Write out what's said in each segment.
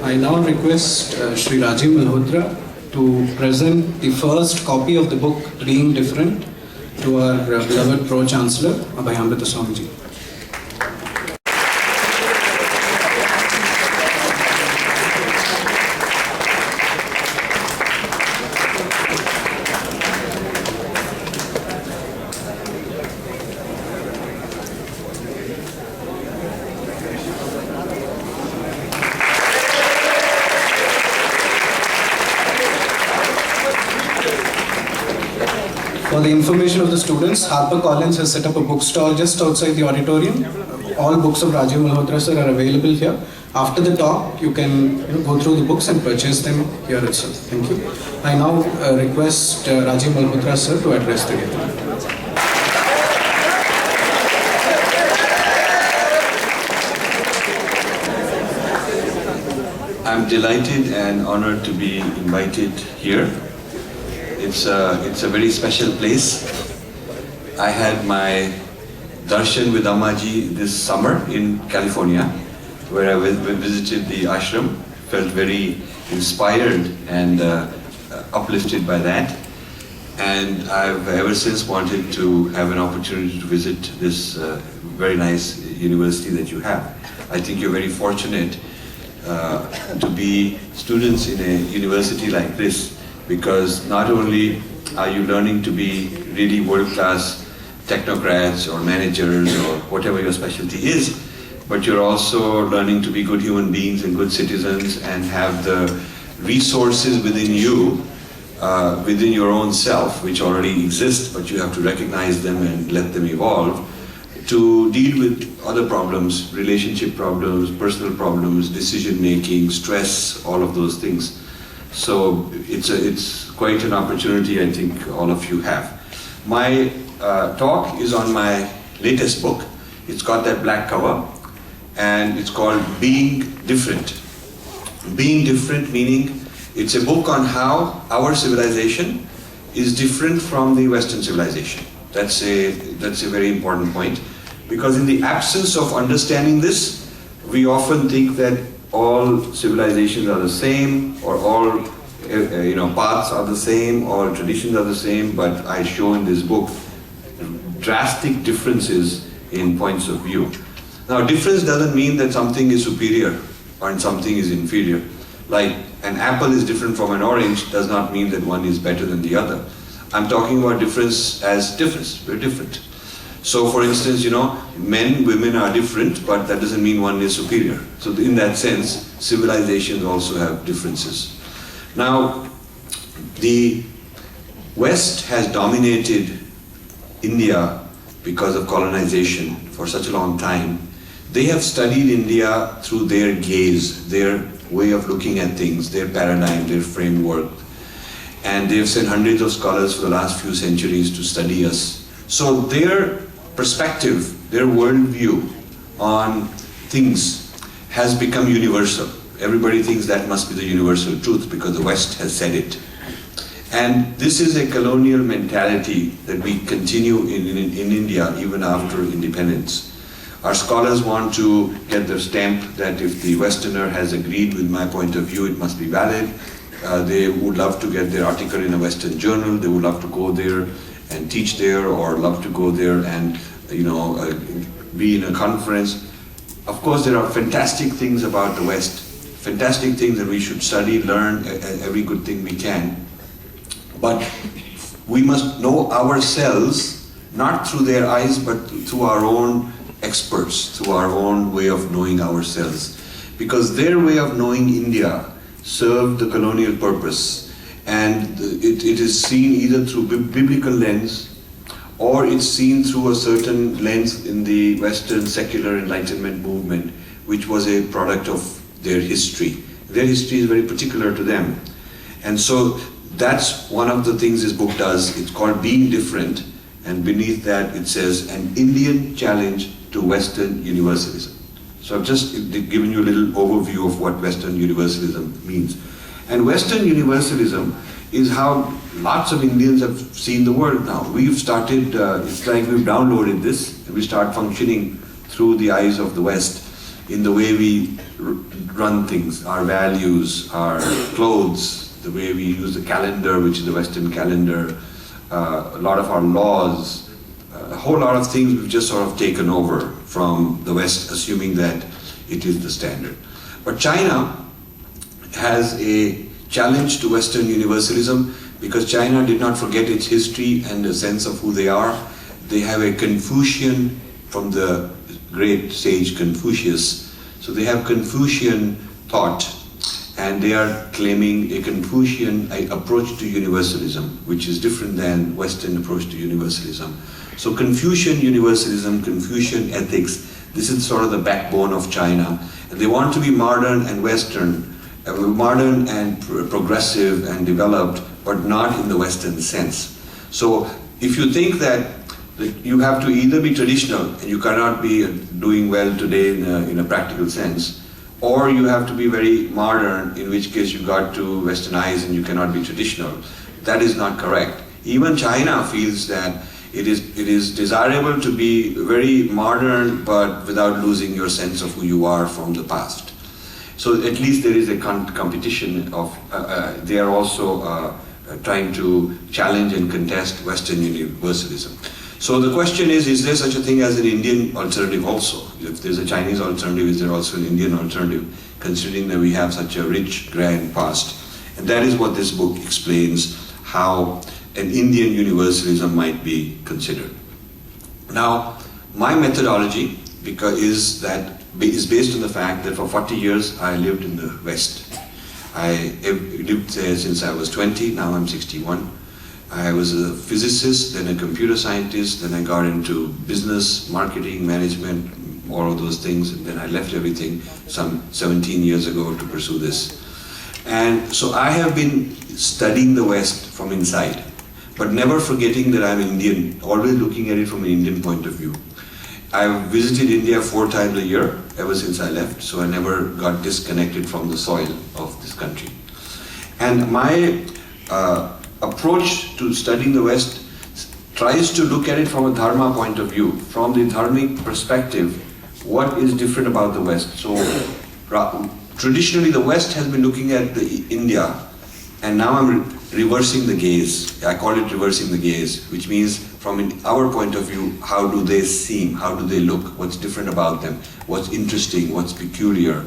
I now request Shri Rajiv Malhotra to present the first copy of the book Being Different to our beloved Pro-Chancellor, Amrita Swamiji. For the information of the students, HarperCollins has set up a bookstall just outside the auditorium. All books of Rajiv Malhotra sir are available here. After the talk, you can go through the books and purchase them here itself. Thank you. I now request Rajiv Malhotra sir to address the gathering. I'm delighted and honored to be invited here. It's a very special place. I had my darshan with Ammaji this summer in California, where I visited the ashram. Felt very inspired and uplifted by that. And I've ever since wanted to have an opportunity to visit this very nice university that you have. I think you're very fortunate to be students in a university like this, because not only are you learning to be really world-class technocrats or managers or whatever your specialty is, but you're also learning to be good human beings and good citizens and have the resources within you, within your own self, which already exist, but you have to recognize them and let them evolve, to deal with other problems, relationship problems, personal problems, decision-making, stress, all of those things. So it's quite an opportunity I think all of you have. My talk is on my latest book. It's got that black cover and it's called Being Different. Being Different meaning it's a book on how our civilization is different from the Western civilization. That's a very important point, because in the absence of understanding this, we often think that all civilizations are the same, or all paths are the same, or traditions are the same, but I show in this book drastic differences in points of view. Now, difference doesn't mean that something is superior or something is inferior. Like an apple is different from an orange does not mean that one is better than the other. I'm talking about difference as difference. We're different. So for instance, men, women are different, but that doesn't mean one is superior. So in that sense, civilizations also have differences. Now, the West has dominated India because of colonization for such a long time. They have studied India through their gaze, their way of looking at things, their paradigm, their framework. And they've sent hundreds of scholars for the last few centuries to study us. So their perspective, their worldview on things has become universal. Everybody thinks that must be the universal truth because the West has said it. And this is a colonial mentality that we continue in India even after independence. Our scholars want to get their stamp that if the Westerner has agreed with my point of view, it must be valid. They would love to get their article in a Western journal. They would love to go there and teach there, or love to go there and be in a conference. Of course, there are fantastic things about the West, fantastic things that we should study, learn, every good thing we can. But we must know ourselves, not through their eyes, but through our own experts, through our own way of knowing ourselves. Because their way of knowing India served the colonial purpose, and it is seen either through biblical lens, or it's seen through a certain lens in the Western secular Enlightenment movement, which was a product of their history. Their history is very particular to them. And so that's one of the things this book does. It's called Being Different, and beneath that it says, an Indian challenge to Western Universalism. So I've just given you a little overview of what Western Universalism means. And Western Universalism is how lots of Indians have seen the world now. We've started, it's like we've downloaded this, and we start functioning through the eyes of the West in the way we run things, our values, our clothes, the way we use the calendar, which is the Western calendar, a lot of our laws, a whole lot of things we've just sort of taken over from the West, assuming that it is the standard. But China has a challenge to Western universalism because China did not forget its history and a sense of who they are. They have a Confucian from the great sage Confucius. So they have Confucian thought, and they are claiming a Confucian approach to universalism, which is different than Western approach to universalism. So Confucian universalism, Confucian ethics, this is sort of the backbone of China. And they want to be modern and Western, modern and progressive and developed, but not in the Western sense. So if you think that you have to either be traditional and you cannot be doing well today in a practical sense, or you have to be very modern, in which case you got to Westernize and you cannot be traditional. That is not correct. Even China feels that it is desirable to be very modern, but without losing your sense of who you are from the past. So at least there is a competition of, they are also trying to challenge and contest Western universalism. So the question is there such a thing as an Indian alternative also? If there's a Chinese alternative, is there also an Indian alternative, considering that we have such a rich, grand past? And that is what this book explains, how an Indian universalism might be considered. Now, my methodology is based on the fact that for 40 years I lived in the West. I lived there since I was 20, now I'm 61. I was a physicist, then a computer scientist, then I got into business, marketing, management, all of those things, and then I left everything some 17 years ago to pursue this. And so I have been studying the West from inside, but never forgetting that I'm Indian, always looking at it from an Indian point of view. I've visited India 4 times a year ever since I left, so I never got disconnected from the soil of this country. And my approach to studying the West tries to look at it from a dharma point of view, from the dharmic perspective, what is different about the West. So traditionally the West has been looking at India, and now I'm reversing the gaze. I call it reversing the gaze, which means from our point of view, how do they seem, how do they look, what's different about them, what's interesting, what's peculiar.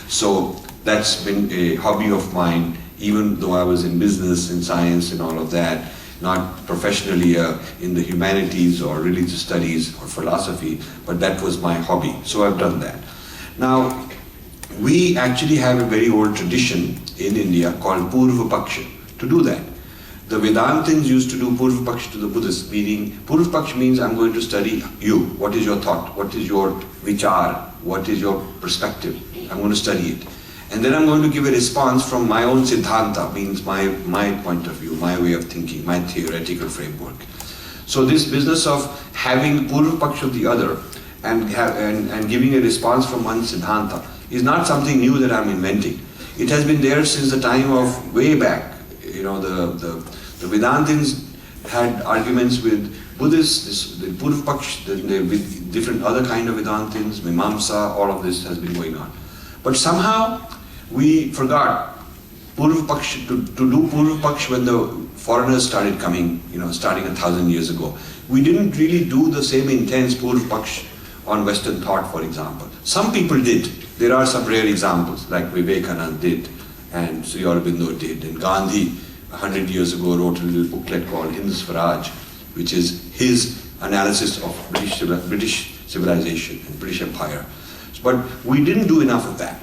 So that's been a hobby of mine, even though I was in business and science and all of that, not professionally in the humanities or religious studies or philosophy, but that was my hobby, so I've done that. Now, we actually have a very old tradition in India called Purva Paksha to do that. The Vedantins used to do Purva Paksha to the Buddhists, meaning Purva Paksha means I'm going to study you. What is your thought? What is your vichar? What is your perspective? I'm going to study it. And then I'm going to give a response from my own siddhanta, means my point of view, my way of thinking, my theoretical framework. So this business of having Purva Paksha of the other and giving a response from one siddhanta is not something new that I'm inventing. It has been there since the time of way back. You know, the Vedantins had arguments with Buddhists, the Purva Paksha, with different other kind of Vedantins, Mimamsa, all of this has been going on. But somehow we forgot Purva Paksha, to do Purva Paksha when the foreigners started coming, starting 1,000 years ago. We didn't really do the same intense Purva Paksha on Western thought, for example. Some people did. There are some rare examples, like Vivekananda did, and Sri Aurobindo did, and Gandhi 100 years ago wrote a little booklet called Hind Swaraj, which is his analysis of British civilization and British Empire. But we didn't do enough of that.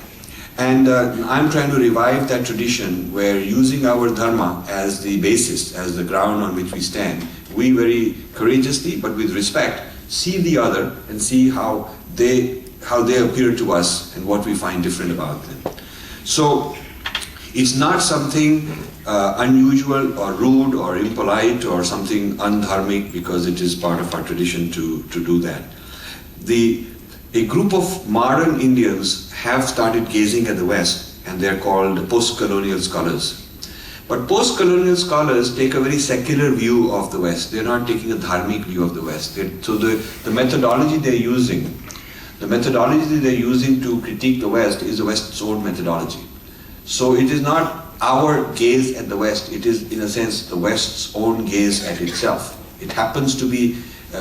And I'm trying to revive that tradition where, using our dharma as the basis, as the ground on which we stand, we very courageously but with respect see the other and see how they appear to us and what we find different about them. So it's not something unusual or rude or impolite or something undharmic, because it is part of our tradition to do that. A group of modern Indians have started gazing at the West, and they're called post-colonial scholars. But post-colonial scholars take a very secular view of the West. They're not taking a dharmic view of the West. So the methodology they're using, The methodology they're using to critique the West is the West's own methodology. So it is not our gaze at the West, it is in a sense the West's own gaze at itself. It happens to be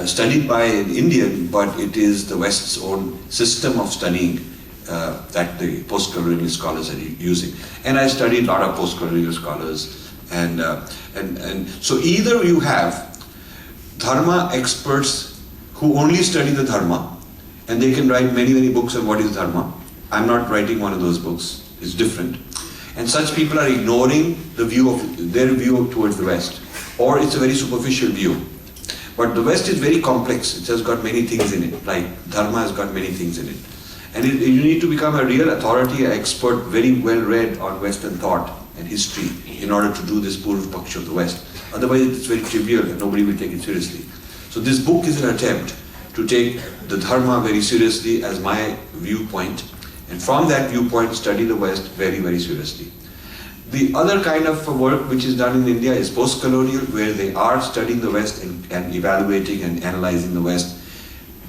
studied by an Indian, but it is the West's own system of studying that the post-colonial scholars are using. And I studied a lot of post-colonial scholars, and so either you have Dharma experts who only study the Dharma, and they can write many, many books on what is Dharma. I'm not writing one of those books, it's different. And such people are ignoring their view towards the West, or it's a very superficial view. But the West is very complex. It has got many things in it, like Dharma has got many things in it. And you need to become a real authority, an expert, very well read on Western thought and history in order to do this Purva Paksha of the West. Otherwise it's very trivial and nobody will take it seriously. So this book is an attempt to take the Dharma very seriously as my viewpoint, and from that viewpoint study the West very, very seriously. The other kind of work which is done in India is post-colonial, where they are studying the West and evaluating and analyzing the West.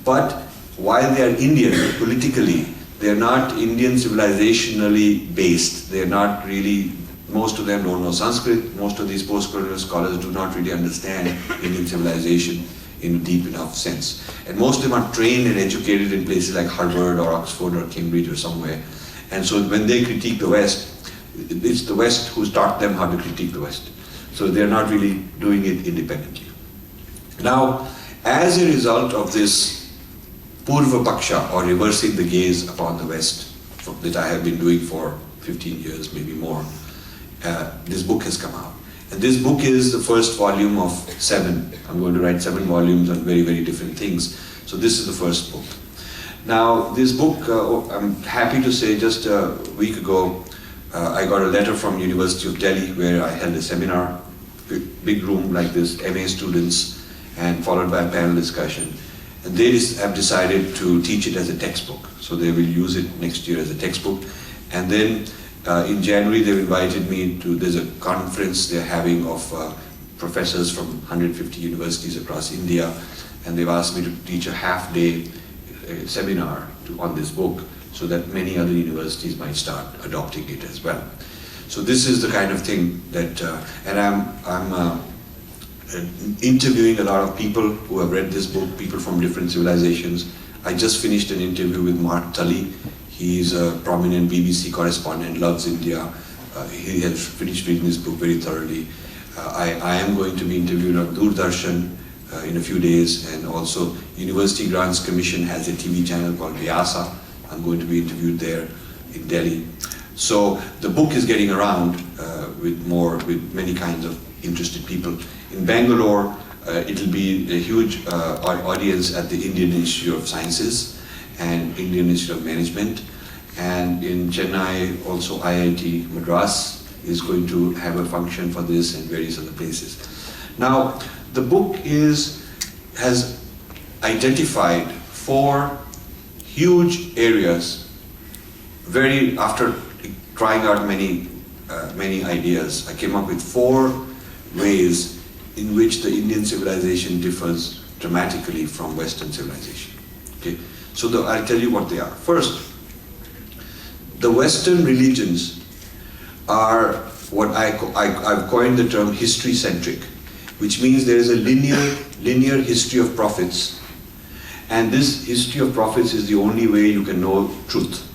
But while they are Indian politically, they are not Indian civilizationally based. They are not really, most of them don't know Sanskrit. Most of these post-colonial scholars do not really understand Indian civilization in a deep enough sense. And most of them are trained and educated in places like Harvard or Oxford or Cambridge or somewhere. And so when they critique the West, it's the West who's taught them how to critique the West. So they're not really doing it independently. Now, as a result of this Purva Paksha, or reversing the gaze upon the West, that I have been doing for 15 years, maybe more, this book has come out. And this book is the first volume of 7. I'm going to write 7 volumes on very, very different things. So this is the first book. Now, this book, I'm happy to say, just a week ago, I got a letter from University of Delhi where I held a seminar, big room like this, MA students, and followed by a panel discussion. And they have decided to teach it as a textbook. So they will use it next year as a textbook. And then in January, they've invited me to, there's a conference they're having of professors from 150 universities across India, and they've asked me to teach a half-day seminar on this book so that many other universities might start adopting it as well. So this is the kind of thing that, and I'm interviewing a lot of people who have read this book, people from different civilizations. I just finished an interview with Mark Tully. He's a prominent BBC correspondent, loves India. He has finished reading this book very thoroughly. I am going to be interviewed on Doordarshan in a few days, and also University Grants Commission has a TV channel called Vyasa. I'm going to be interviewed there in Delhi. So the book is getting around with many kinds of interested people. In Bangalore, it'll be a huge audience at the Indian Institute of Sciences and Indian Institute of Management. And in Chennai, also IIT Madras is going to have a function for this, and various other places. Now, the book has identified 4 huge areas, after trying out many ideas, I came up with 4 ways in which the Indian civilization differs dramatically from Western civilization. Okay? So I'll tell you what they are. First, the Western religions are what I've coined the term history-centric, which means there is a linear history of prophets, and this history of prophets is the only way you can know truth.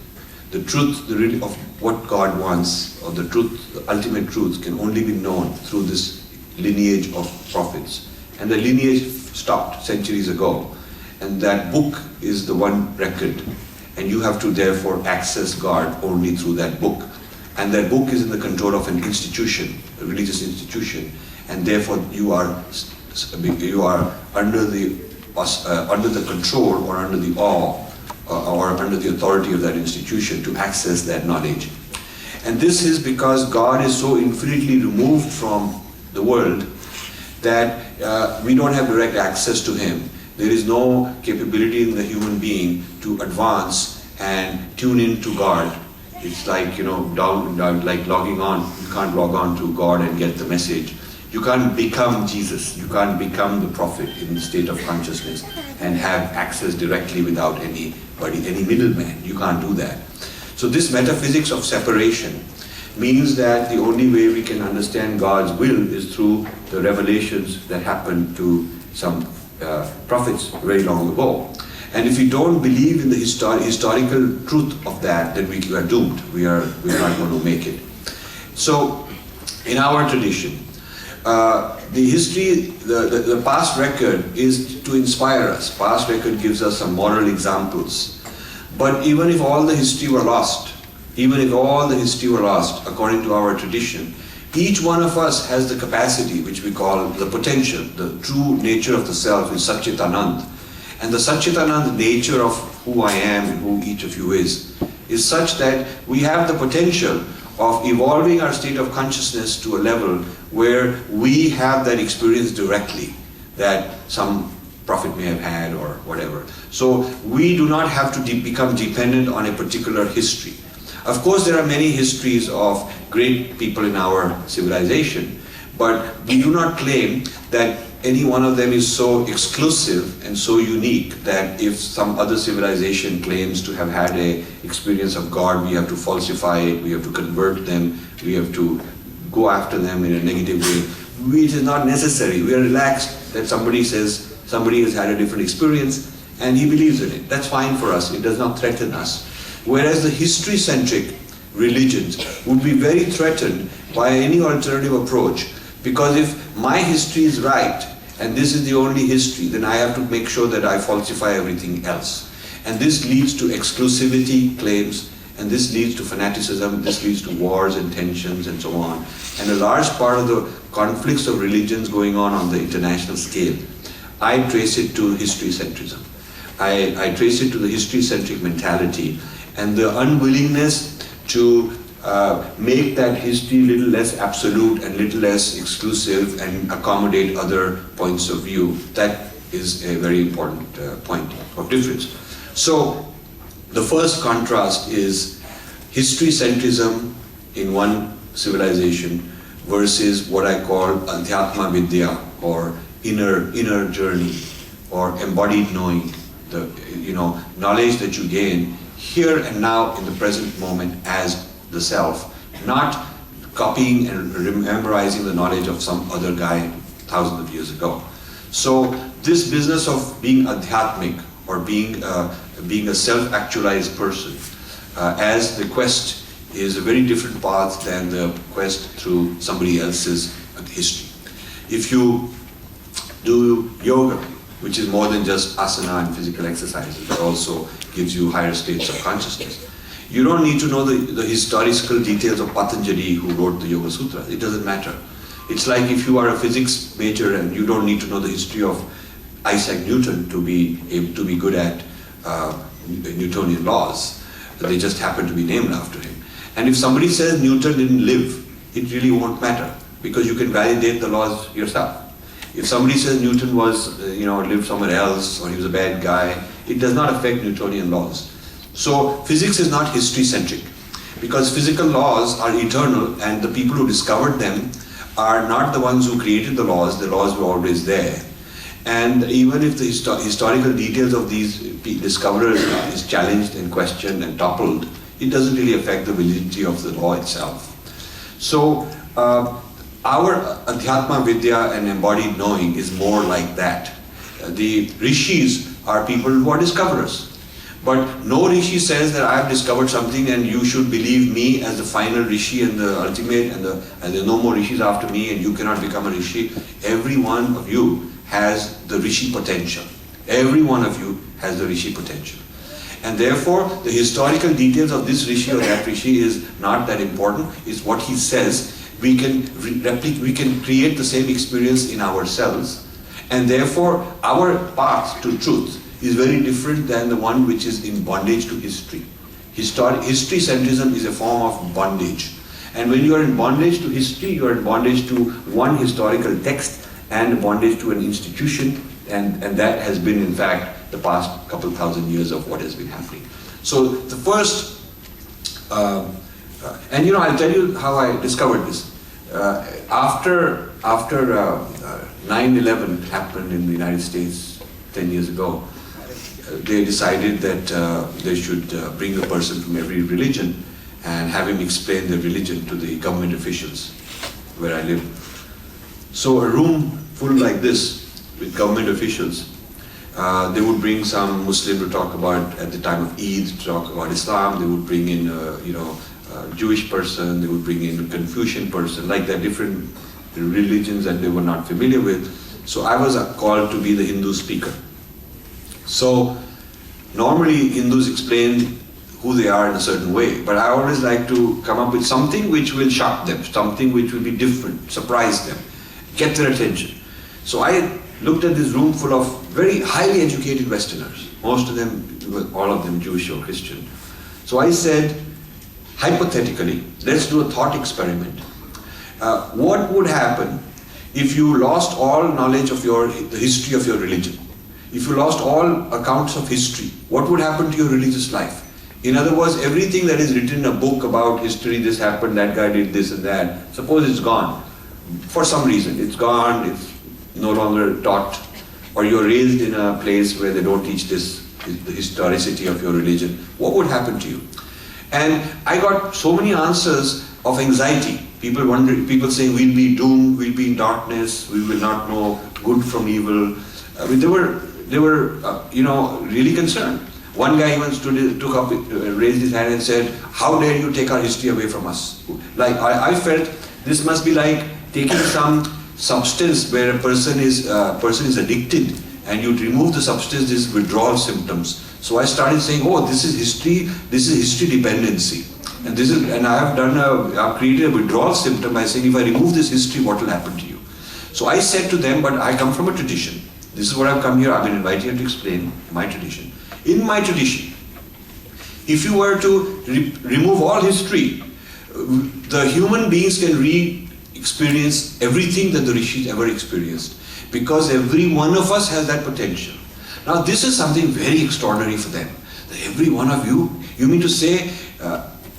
The truth of what God wants, or the truth, the ultimate truth, can only be known through this lineage of prophets. And the lineage stopped centuries ago, and that book is the one record, and you have to therefore access God only through that book. And that book is in the control of an institution, a religious institution, and therefore you are under the control or under the awe or under the authority of that institution to access that knowledge. And this is because God is so infinitely removed from the world that we don't have direct access to Him. There is no capability in the human being to advance and tune into God. It's like, like logging on. You can't log on to God and get the message. You can't become Jesus. You can't become the prophet in the state of consciousness and have access directly without anybody, any middleman. You can't do that. So this metaphysics of separation means that the only way we can understand God's will is through the revelations that happened to some prophets very long ago. And if we don't believe in the historical truth of that, then we are doomed. We are not going to make it. So, in our tradition, the history, the past record is to inspire us. Past record gives us some moral examples. But even if all the history were lost, according to our tradition, each one of us has the capacity, which we call the potential, the true nature of the self is Satchitanand. And the Satchitanand nature of who I am and who each of you is such that we have the potential of evolving our state of consciousness to a level where we have that experience directly that some prophet may have had or whatever. So we do not have to become dependent on a particular history. Of course, there are many histories of great people in our civilization, but we do not claim that any one of them is so exclusive and so unique that if some other civilization claims to have had an experience of God, we have to falsify it, we have to convert them, we have to go after them in a negative way. It is not necessary. We are relaxed that somebody says somebody has had a different experience and he believes in it. That's fine for us. It does not threaten us. Whereas the history-centric religions would be very threatened by any alternative approach, because if my history is right and this is the only history, then I have to make sure that I falsify everything else. And this leads to exclusivity claims, and this leads to fanaticism, this leads to wars and tensions and so on. And a large part of the conflicts of religions going on the international scale, I trace it to history-centrism. I trace it to the history-centric mentality and the unwillingness to make that history a little less absolute and little less exclusive and accommodate other points of view. That is a very important point of difference. So the first contrast is history-centrism in one civilization versus what I call Adhyatma Vidya, or inner journey, or embodied knowing, the knowledge that you gain here and now in the present moment as the self, not copying and memorizing the knowledge of some other guy thousands of years ago. So this business of being adhyatmic, or being a self-actualized person, as the quest, is a very different path than the quest through somebody else's history. If you do yoga, which is more than just asana and physical exercises, but also gives you higher states of consciousness, you don't need to know the historical details of Patanjali, who wrote the Yoga Sutra. It doesn't matter. It's like if you are a physics major and you don't need to know the history of Isaac Newton to be good at Newtonian laws. They just happen to be named after him. And if somebody says Newton didn't live, it really won't matter, because you can validate the laws yourself. If somebody says Newton was, lived somewhere else, or he was a bad guy, it does not affect Newtonian laws. So physics is not history-centric, because physical laws are eternal, and the people who discovered them are not the ones who created the laws were always there. And even if the historical details of these discoverers is challenged and questioned and toppled, it doesn't really affect the validity of the law itself. So our Adhyatma Vidya and embodied knowing is more like that. The rishis are people who are discoverers. But no rishi says that I have discovered something and you should believe me as the final rishi and the ultimate, and there are no more rishis after me and you cannot become a rishi. Every one of you has the rishi potential. Every one of you has the rishi potential. And therefore, the historical details of this rishi or that rishi is not that important. It's what he says. We can we can create the same experience in ourselves. And therefore, our path to truth is very different than the one which is in bondage to history. History-centrism is a form of bondage. And when you are in bondage to history, you are in bondage to one historical text and bondage to an institution, and that has been, in fact, the past couple thousand years of what has been happening. So the first, and I'll tell you how I discovered this. After 9/11 happened in the United States 10 years ago, they decided that they should bring a person from every religion and have him explain their religion to the government officials where I live. So a room full like this with government officials, they would bring some Muslim to talk about, at the time of Eid, to talk about Islam. They would bring in a Jewish person, they would bring in a Confucian person, like that, different religions that they were not familiar with. So I was called to be the Hindu speaker. So normally Hindus explain who they are in a certain way, but I always like to come up with something which will shock them, something which will be different, surprise them, get their attention. So I looked at this room full of very highly educated Westerners, most of them, all of them Jewish or Christian. So I said, hypothetically, let's do a thought experiment. What would happen if you lost all knowledge of the history of your religion? If you lost all accounts of history, what would happen to your religious life? In other words, everything that is written in a book about history, this happened, that guy did this and that, suppose it's gone. For some reason, it's gone, it's no longer taught, or you're raised in a place where they don't teach this, the historicity of your religion. What would happen to you? And I got so many answers of anxiety. People wondering, people saying we'll be doomed, we'll be in darkness, we will not know good from evil. I mean, they were really concerned. One guy even raised his hand and said, "How dare you take our history away from us?" Like I felt this must be like taking some substance where a person is addicted, and you remove the substance, this withdrawal symptoms. So I started saying, "Oh, this is history dependency." And I've created a withdrawal symptom by saying, if I remove this history, what will happen to you? So I said to them, but I come from a tradition. This is what I've come here, I've been invited here to explain my tradition. In my tradition, if you were to remove all history, the human beings can experience everything that the rishis ever experienced, because every one of us has that potential. Now this is something very extraordinary for them. That every one of you mean to say,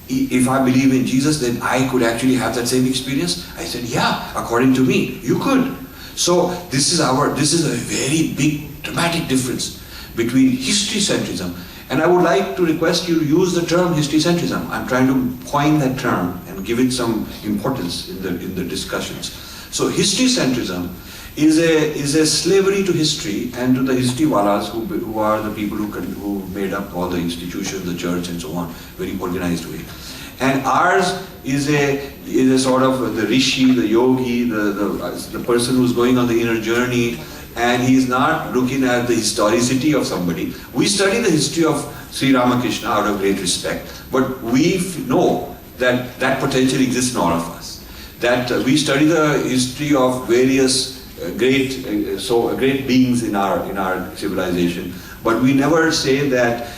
if I believe in Jesus, then I could actually have that same experience? I said, yeah, according to me, you could. So this is a very big, dramatic difference between history-centrism. And I would like to request you to use the term history-centrism. I'm trying to coin that term and give it some importance in the discussions. So history-centrism is a slavery to history and to the history-walas who are the people who made up all the institutions, the church and so on, very organized way. And ours is a sort of the rishi, the yogi, the person who's going on the inner journey, and he's not looking at the historicity of somebody. We study the history of Sri Ramakrishna out of great respect, but we know that that potential exists in all of us. That we study the history of various great beings in our civilization, but we never say that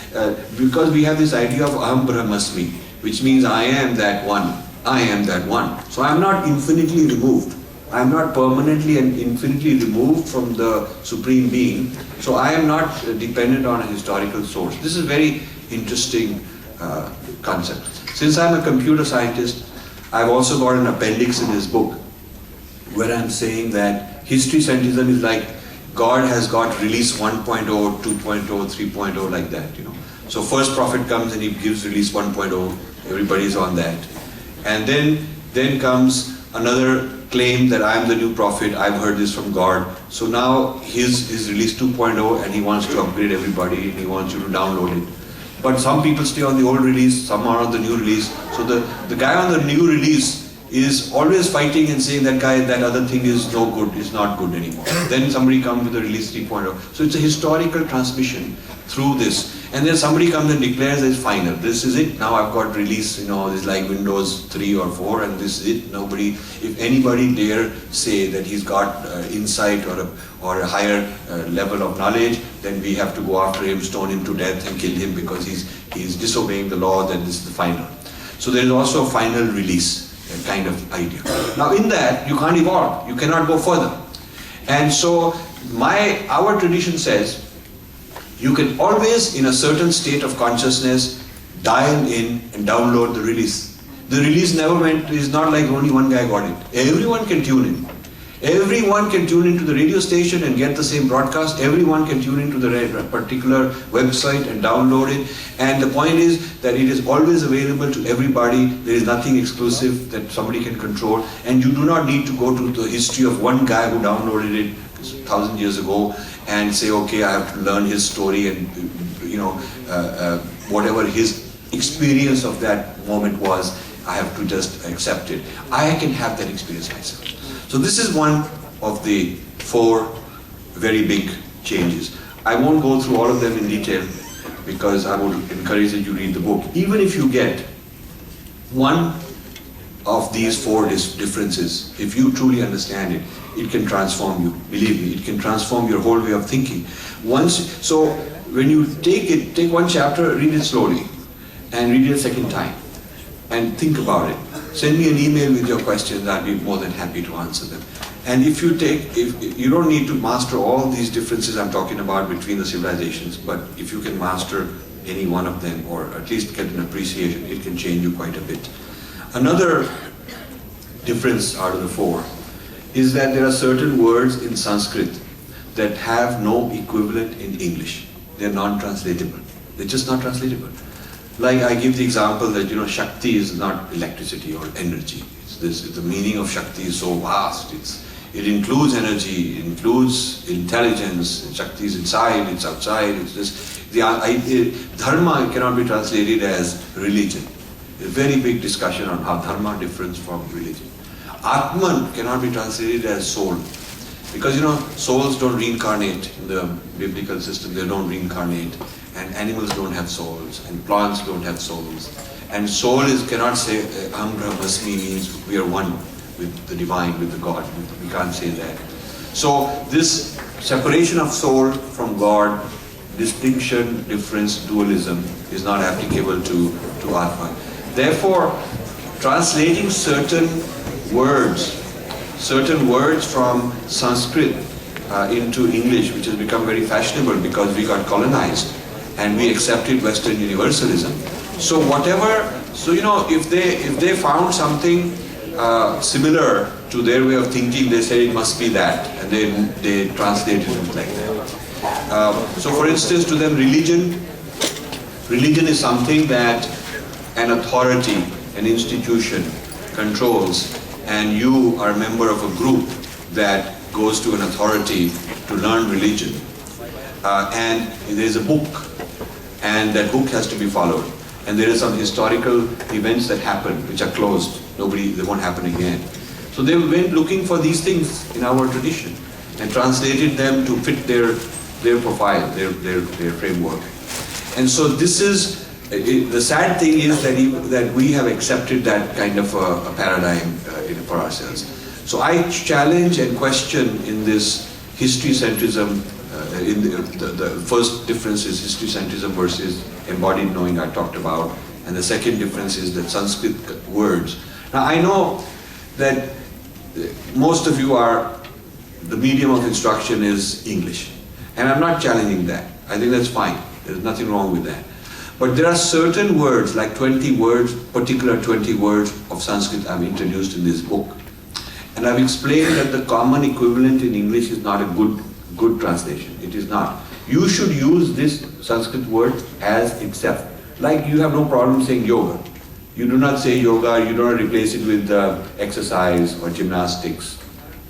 because we have this idea of Aham Brahmasmi, which means I am that one. I am that one. So I am not infinitely removed. I am not permanently and infinitely removed from the Supreme Being. So I am not dependent on a historical source. This is a very interesting concept. Since I am a computer scientist, I've also got an appendix in this book where I'm saying that history-centrism is like God has got release 1.0, 2.0, 3.0, like that, you know. So first prophet comes and he gives release 1.0, everybody's on that. And then comes another claim that I am the new prophet, I've heard this from God. So now his release 2.0 and he wants to upgrade everybody and he wants you to download it. But some people stay on the old release, some are on the new release. So the guy on the new release is always fighting and saying that other thing is no good, is not good anymore. Then somebody comes with the release 3.0. So it's a historical transmission through this. And then somebody comes and declares it's final. This is it. Now I've got release, it's like Windows 3 or 4 and this is it. If anybody dare say that he's got insight or a higher level of knowledge, then we have to go after him, stone him to death and kill him because he's disobeying the law, that this is the final. So there is also a final release kind of idea. Now in that, you can't evolve. You cannot go further. And so our tradition says, you can always, in a certain state of consciousness, dial in and download the release. The release never went, it's not like only one guy got it. Everyone can tune in. Everyone can tune into the radio station and get the same broadcast. Everyone can tune into the particular website and download it. And the point is that it is always available to everybody. There is nothing exclusive that somebody can control. And you do not need to go to the history of one guy who downloaded it 1,000 years ago and say, okay, I have to learn his story and, whatever his experience of that moment was, I have to just accept it. I can have that experience myself. So this is one of the 4 very big changes. I won't go through all of them in detail because I would encourage that you read the book. Even if you get one of these 4 differences, if you truly understand it, it can transform you. Believe me, it can transform your whole way of thinking. So when you take one chapter, read it slowly and read it a second time and think about it. Send me an email with your questions. I'll be more than happy to answer them. And if you don't need to master all these differences I'm talking about between the civilizations, but if you can master any one of them or at least get an appreciation, it can change you quite a bit. Another difference out of the 4 is that there are certain words in Sanskrit that have no equivalent in English. They're non-translatable. They're just not translatable. Like I give the example that Shakti is not electricity or energy. The meaning of Shakti is so vast. It includes energy, it includes intelligence. Shakti is inside, it's outside. It's just dharma cannot be translated as religion. A very big discussion on how dharma differs from religion. Atman cannot be translated as soul. Because souls don't reincarnate in the biblical system, they don't reincarnate. And animals don't have souls, and plants don't have souls. And soul cannot say, Aham Brahmasmi means we are one with the divine, with the God. We can't say that. So this separation of soul from God, distinction, difference, dualism is not applicable to Atman. Therefore, translating certain words from Sanskrit into English, which has become very fashionable because we got colonized and we accepted Western universalism. So if they found something similar to their way of thinking, they said it must be that, and they translated it like that. So for instance, to them religion is something that an authority, an institution controls, and you are a member of a group that goes to an authority to learn religion. And there's a book, and that book has to be followed. And there are some historical events that happen which are closed. They won't happen again. So they went looking for these things in our tradition and translated them to fit their profile, their framework. And so this is, the sad thing is that we have accepted that kind of a paradigm for ourselves. So I challenge and question in this history-centrism, in the first difference is history-centrism versus embodied knowing I talked about, and the second difference is that Sanskrit words. Now I know that most of you the medium of instruction is English, and I'm not challenging that. I think that's fine. There's nothing wrong with that. But there are certain words, like 20 words, particular 20 words of Sanskrit I've introduced in this book. And I've explained that the common equivalent in English is not a good translation. It is not. You should use this Sanskrit word as itself. Like you have no problem saying yoga. You do not say yoga, you do not replace it with exercise or gymnastics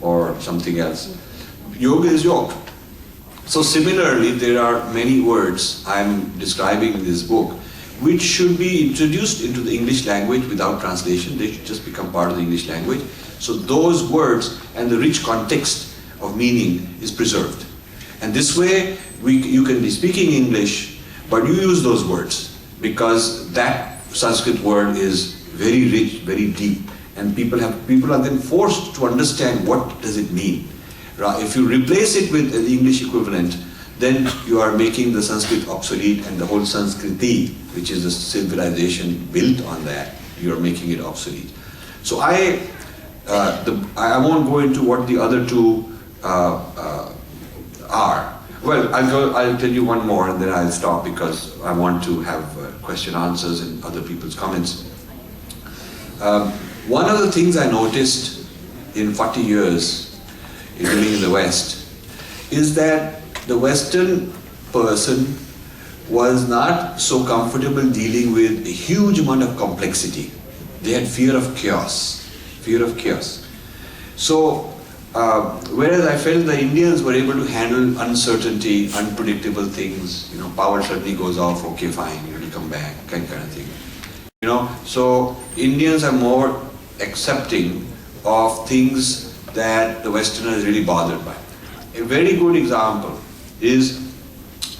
or something else. Yoga is yoga. So similarly, there are many words I'm describing in this book which should be introduced into the English language without translation. They should just become part of the English language. So those words and the rich context of meaning is preserved. And this way, you can be speaking English, but you use those words because that Sanskrit word is very rich, very deep, and people are then forced to understand what does it mean. If you replace it with the English equivalent, then you are making the Sanskrit obsolete, and the whole Sanskriti, which is the civilization built on that, you are making it obsolete. So I won't go into what the other two are. Well, I'll tell you one more and then I'll stop because I want to have question answers and other people's comments. One of the things I noticed in 40 years in living in the West is that the Western person was not so comfortable dealing with a huge amount of complexity. They had fear of chaos, fear of chaos. So, whereas I felt the Indians were able to handle uncertainty, unpredictable things, power suddenly goes off, okay fine, you will come back, kind of thing. So Indians are more accepting of things that the Westerner is really bothered by. A very good example is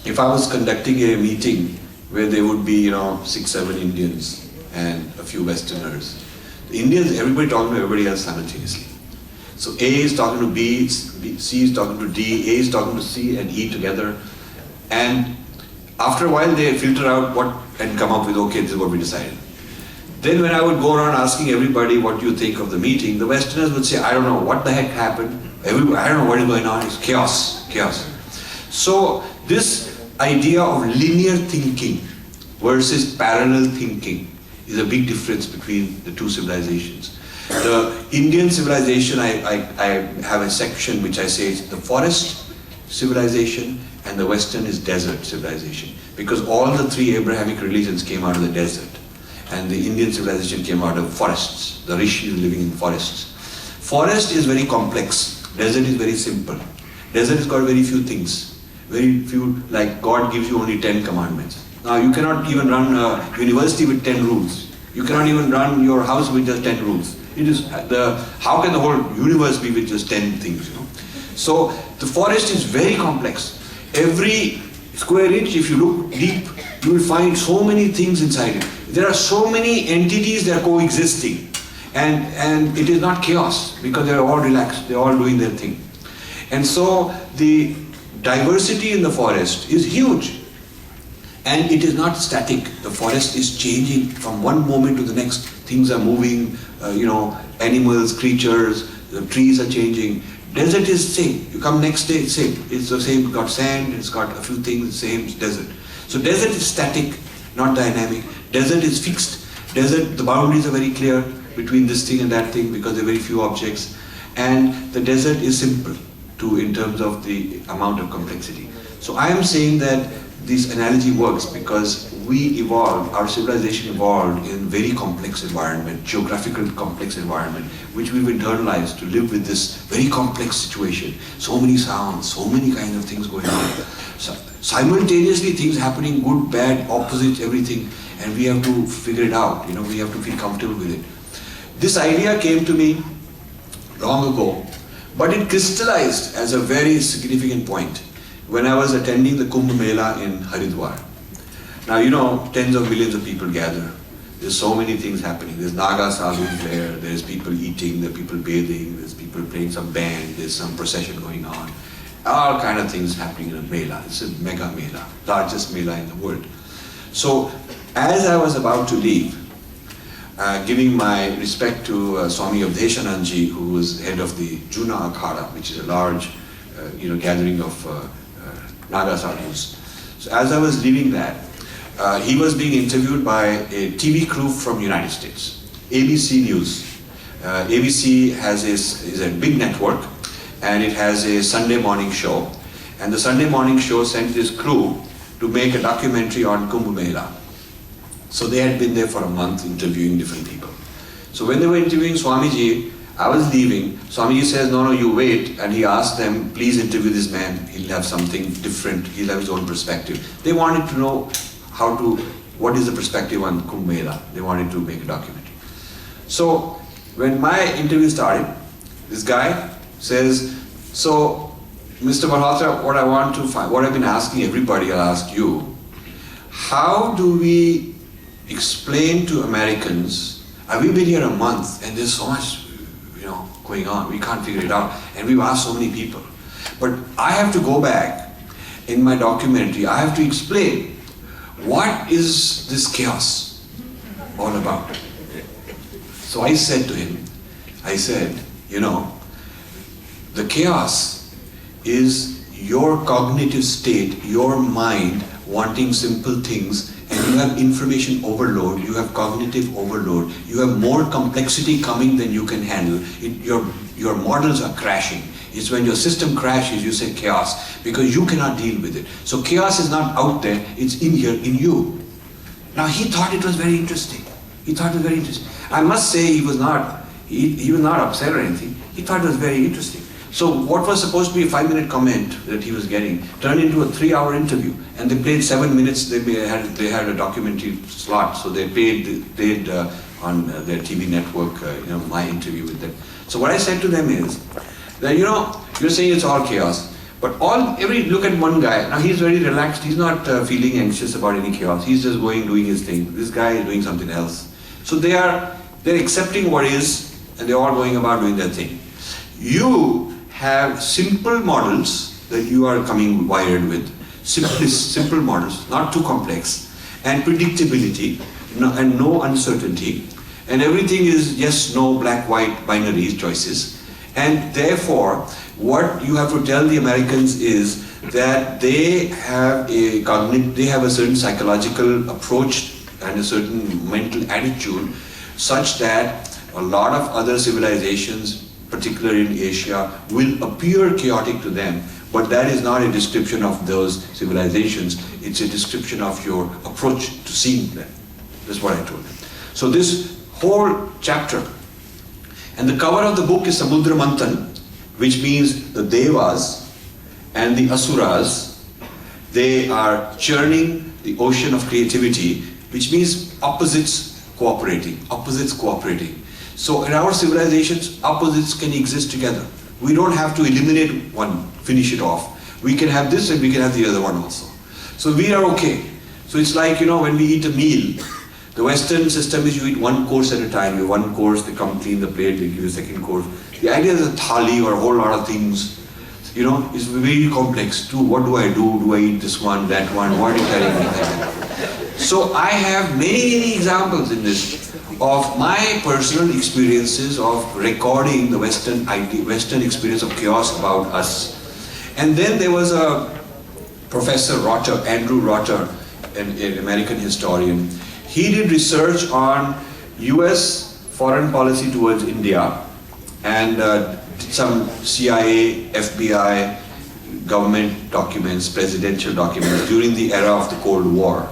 if I was conducting a meeting where there would be, 6-7 Indians and a few Westerners. The Indians, everybody talking to everybody else simultaneously. So A is talking to B, C is talking to D, A is talking to C and E together. And after a while they filter out what and come up with, okay, this is what we decided. Then when I would go around asking everybody what do you think of the meeting, the Westerners would say, I don't know what the heck happened. I don't know what is going on, it's chaos, chaos. So this idea of linear thinking versus parallel thinking is a big difference between the two civilizations. The Indian civilization, I have a section which I say is the forest civilization and the Western is desert civilization. Because all the three Abrahamic religions came out of the desert. And the Indian civilization came out of forests. The rishis living in forests. Forest is very complex. Desert is very simple. Desert has got very few things. Very few, like God gives you only 10 commandments. Now you cannot even run a university with 10 rules. You cannot even run your house with just 10 rules. It is how can the whole universe be with just 10 things, So the forest is very complex. Every square inch, if you look deep, you will find so many things inside it. There are so many entities that are coexisting. And it is not chaos because they are all relaxed, they are all doing their thing. And so the diversity in the forest is huge. And it is not static. The forest is changing from one moment to the next. Things are moving, animals, creatures, the trees are changing. Desert is same. You come next day, same. It's the same, it's got sand, it's got a few things, same desert. So desert is static, not dynamic. Desert is fixed. Desert, the boundaries are very clear between this thing and that thing because there are very few objects. And the desert is simple in terms of the amount of complexity. So I am saying that this analogy works because we evolved, our civilization evolved in a very complex environment, geographical complex environment, which we've internalized to live with this very complex situation. So many sounds, so many kinds of things going on. So, simultaneously things happening, good, bad, opposite, everything, and we have to figure it out, we have to feel comfortable with it. This idea came to me long ago, but it crystallized as a very significant point when I was attending the Kumbh Mela in Haridwar. Now, tens of millions of people gather. There's so many things happening. There's Naga sadhus there, there's people eating, there's people bathing, there's people playing some band, there's some procession going on. All kind of things happening in a Mela. It's a mega Mela, largest Mela in the world. So, as I was about to leave, giving my respect to Swami Avdeshanandji, who was head of the Juna Akhada, which is a large gathering of Naga sadhus. So as I was leaving that, he was being interviewed by a TV crew from United States, ABC News. ABC is a big network and it has a Sunday morning show. And the Sunday morning show sent this crew to make a documentary on Kumbh Mela. So they had been there for a month interviewing different people. So when they were interviewing Swamiji, I was leaving. Swamiji says, no, you wait. And he asked them, please interview this man. He'll have something different. He'll have his own perspective. They wanted to know what is the perspective on Kumbh Mela. They wanted to make a documentary. So when my interview started, this guy says, so Mr. Malhotra, what I've been asking everybody, I'll ask you, how do we explain to Americans, we've been here a month and there's so much going on, we can't figure it out, and we've asked so many people. But I have to go back in my documentary, I have to explain what is this chaos all about. So I said to him, the chaos is your cognitive state, your mind wanting simple things and you have information overload, you have cognitive overload, you have more complexity coming than you can handle. Your models are crashing. It's when your system crashes, you say chaos, because you cannot deal with it. So chaos is not out there, it's in here, in you. Now he thought it was very interesting. He thought it was very interesting. I must say he was not upset or anything. He thought it was very interesting. So what was supposed to be a 5-minute comment that he was getting turned into a 3-hour interview, and they played 7 minutes. They had a documentary slot, so they played on their TV network, my interview with them. So what I said to them is that you're saying it's all chaos, but look at one guy. Now he's very relaxed. He's not feeling anxious about any chaos. He's just doing his thing. This guy is doing something else. So they're accepting what is, and they're all going about doing their thing. You have simple models that you are coming wired with, simple models, not too complex, and predictability, and no uncertainty, and everything is yes, no, black, white, binary choices. And therefore, what you have to tell the Americans is that they have a certain psychological approach and a certain mental attitude such that a lot of other civilizations, particularly in Asia, will appear chaotic to them, but that is not a description of those civilizations, it's a description of your approach to seeing them. That's what I told them. So this whole chapter, and the cover of the book is Samudra Manthan, which means the Devas and the Asuras, they are churning the ocean of creativity, which means opposites cooperating. So in our civilizations, opposites can exist together. We don't have to eliminate one, finish it off. We can have this and we can have the other one also. So we are okay. So it's like, when we eat a meal, the Western system is you eat one course at a time. You have one course, they come clean the plate, they give you a second course. The idea is a thali or a whole lot of things, is very complex. What do I do? Do I eat this one, that one? What are you telling me? So I have many examples in this of my personal experiences of recording the Western experience of chaos about us. And then there was a Professor Rotter, Andrew Rotter, an American historian. He did research on US foreign policy towards India and some CIA, FBI, government documents, presidential documents during the era of the Cold War.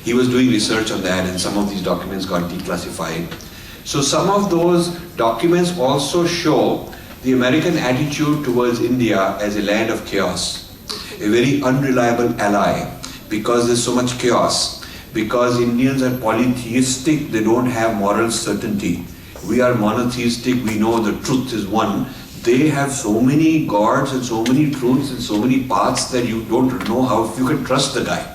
He was doing research on that, and some of these documents got declassified. So some of those documents also show the American attitude towards India as a land of chaos, a very unreliable ally, because there's so much chaos, because Indians are polytheistic, they don't have moral certainty. We are monotheistic, we know the truth is one. They have so many gods and so many truths and so many paths that you don't know how you can trust the guy.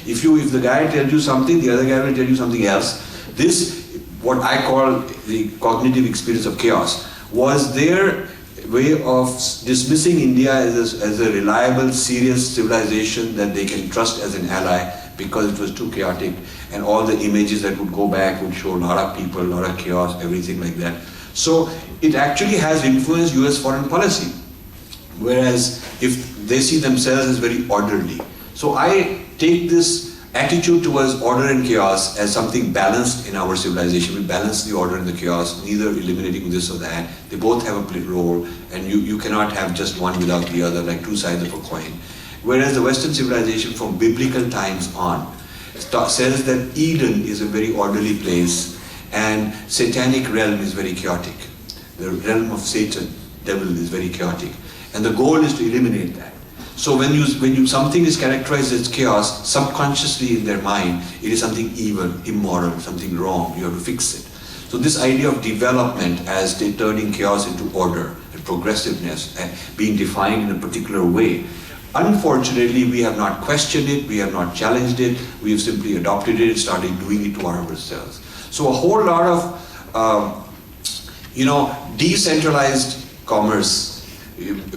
If the guy tells you something, the other guy will tell you something else. This, what I call the cognitive experience of chaos, was their way of dismissing India as a reliable, serious civilization that they can trust as an ally because it was too chaotic, and all the images that would go back would show a lot of people, a lot of chaos, everything like that. So it actually has influenced US foreign policy, whereas if they see themselves as very orderly. So I take this attitude towards order and chaos as something balanced in our civilization. We balance the order and the chaos, neither eliminating this or that. They both have a role, and you cannot have just one without the other, like two sides of a coin. Whereas the Western civilization from biblical times on says that Eden is a very orderly place and satanic realm is very chaotic. The realm of Satan, devil, is very chaotic. And the goal is to eliminate that. So when something is characterized as chaos, subconsciously in their mind, it is something evil, immoral, something wrong, you have to fix it. So this idea of development as turning chaos into order and progressiveness and being defined in a particular way, unfortunately we have not questioned it, we have not challenged it, we have simply adopted it and started doing it to ourselves. So a whole lot of decentralized commerce,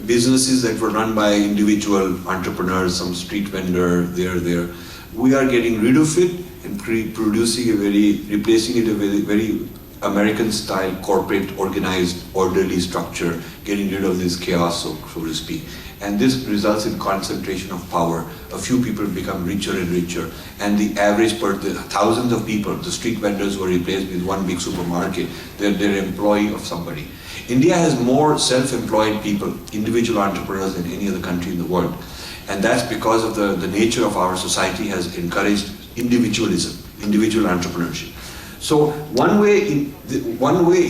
businesses that were run by individual entrepreneurs, some street vendor, there. We are getting rid of it and replacing it with a very American-style corporate, organized, orderly structure, getting rid of this chaos, so to speak. and this results in concentration of power. A few people become richer and richer, and the average the thousands of people, the street vendors were replaced with one big supermarket. They're employee of somebody. India has more self-employed people, individual entrepreneurs, than any other country in the world. And that's because of the nature of our society has encouraged individualism, individual entrepreneurship. So one way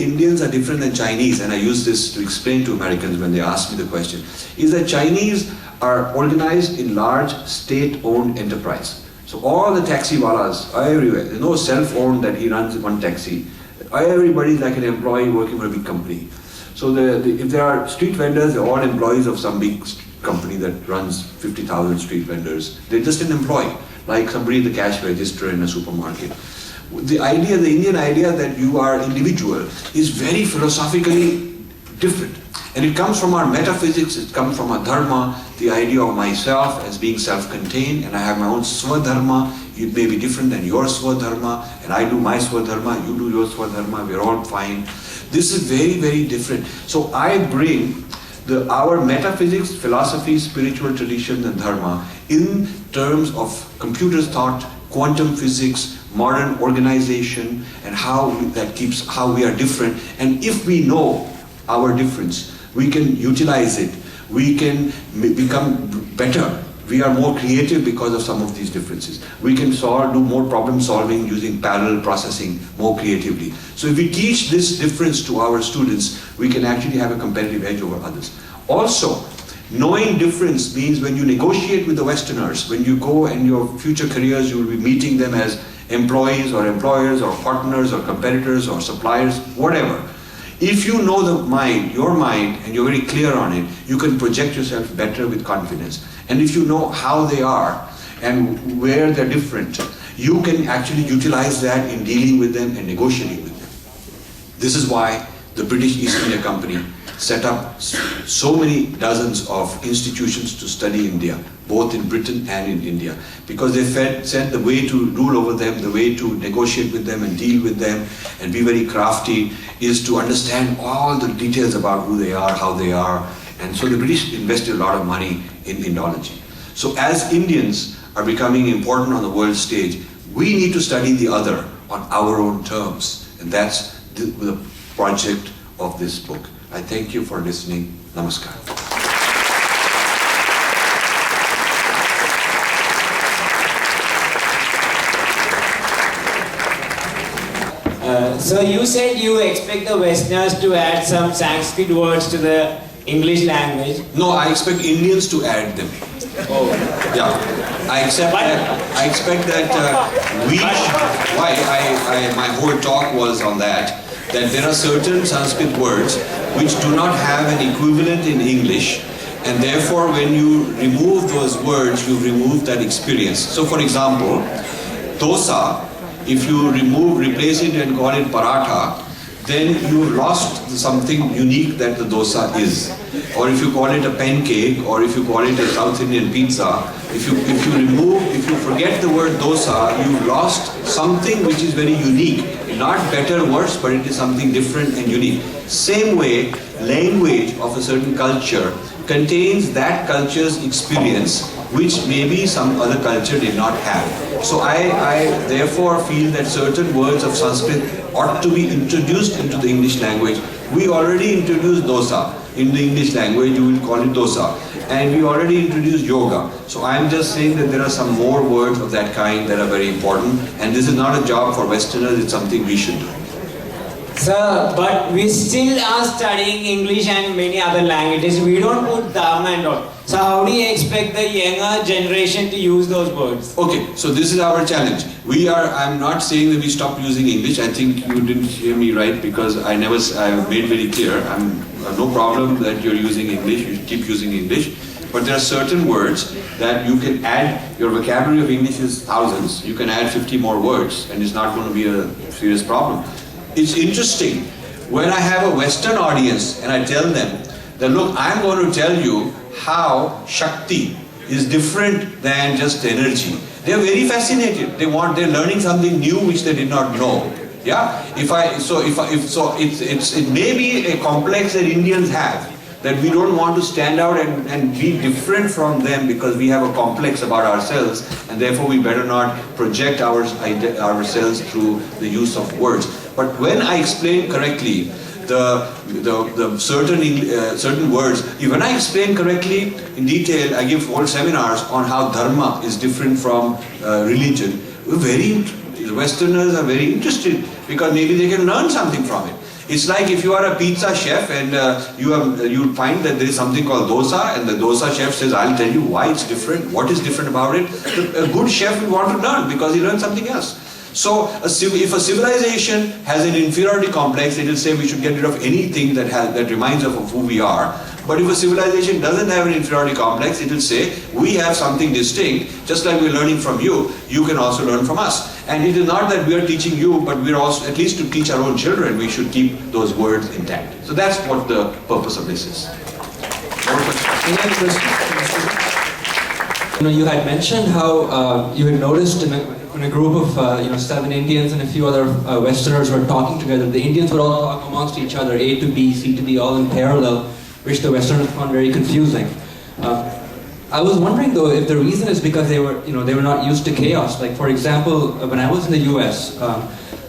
Indians are different than Chinese, and I use this to explain to Americans when they ask me the question, is that Chinese are organized in large state-owned enterprise. So all the taxiwalas are everywhere. There's no self-owned that he runs one taxi. Everybody's like an employee working for a big company. So if there are street vendors, they're all employees of some big company that runs 50,000 street vendors. They're just an employee, like somebody at the cash register in a supermarket. The Indian idea that you are individual is very philosophically different. And it comes from our metaphysics, it comes from our dharma, the idea of myself as being self-contained, and I have my own swadharma. It may be different than your swadharma, and I do my swadharma, you do your swadharma, we're all fine. This is very, very different. So I bring our metaphysics, philosophy, spiritual tradition and dharma in terms of computer thought, quantum physics, modern organization, and how we are different. And if we know our difference, we can utilize it, we can become better. We are more creative because of some of these differences. We can do more problem solving using parallel processing more creatively. So if we teach this difference to our students, we can actually have a competitive edge over others. Also, knowing difference means when you negotiate with the Westerners, when you go and your future careers, you will be meeting them as employees or employers or partners or competitors or suppliers, whatever. If you know the mind, your mind, and you're very clear on it, you can project yourself better with confidence. And if you know how they are and where they're different, you can actually utilize that in dealing with them and negotiating with them. This is why the British East India Company set up so many dozens of institutions to study India, both in Britain and in India, because they said the way to rule over them, the way to negotiate with them and deal with them and be very crafty is to understand all the details about who they are, how they are. And so the British invested a lot of money in Indology. So as Indians are becoming important on the world stage, we need to study the other on our own terms. And that's the project of this book. I thank you for listening. Namaskar. So you said you expect the Westerners to add some Sanskrit words to the English language. No, I expect Indians to add them. Oh. Yeah. I expect that my whole talk was on that there are certain Sanskrit words which do not have an equivalent in English, and therefore when you remove those words, you remove that experience. So for example, dosa, if you replace it and call it paratha, then you lost something unique that the dosa is. Or if you call it a pancake, or if you call it a South Indian pizza, if you forget the word dosa, you lost something which is very unique. Not better, worse, but it is something different and unique. Same way, language of a certain culture contains that culture's experience, which maybe some other culture did not have. So I therefore feel that certain words of Sanskrit ought to be introduced into the English language. We already introduced dosa. In the English language, you will call it dosa. And we already introduced yoga. So I'm just saying that there are some more words of that kind that are very important. And this is not a job for Westerners, it's something we should do. Sir, but we still are studying English and many other languages. We don't put dharma and all. So how do you expect the younger generation to use those words? Okay, so this is our challenge. I'm not saying that we stop using English. I think you didn't hear me right, because I made very clear, no problem that you're using English, you keep using English. But there are certain words that you can add, your vocabulary of English is thousands. You can add 50 more words and it's not going to be a serious problem. It's interesting, when I have a Western audience and I tell them that, look, I'm going to tell you how Shakti is different than just energy. They're very fascinated. They're learning something new which they did not know. Yeah? It may be a complex that Indians have, that we don't want to stand out and be different from them because we have a complex about ourselves, and therefore we better not project ourselves through the use of words. But when I explain correctly the certain words, when I explain correctly in detail, I give whole seminars on how dharma is different from religion. Westerners are very interested because maybe they can learn something from it. It's like if you are a pizza chef and you find that there is something called dosa, and the dosa chef says, I'll tell you why it's different, what is different about it. A good chef will want to learn because he learned something else. So if a civilization has an inferiority complex, it will say we should get rid of anything that reminds us of who we are. But if a civilization doesn't have an inferiority complex, it will say we have something distinct, just like we're learning from you, you can also learn from us. And it is not that we are teaching you, but we're also, at least to teach our own children, we should keep those words intact. So that's what the purpose of this is. You had mentioned how you had noticed in a group of 7 Indians and a few other Westerners were talking together. The Indians would all talk amongst each other, A to B, C to D, all in parallel, which the Westerners found very confusing. I was wondering though if the reason is because they were not used to chaos. Like for example, when I was in the US,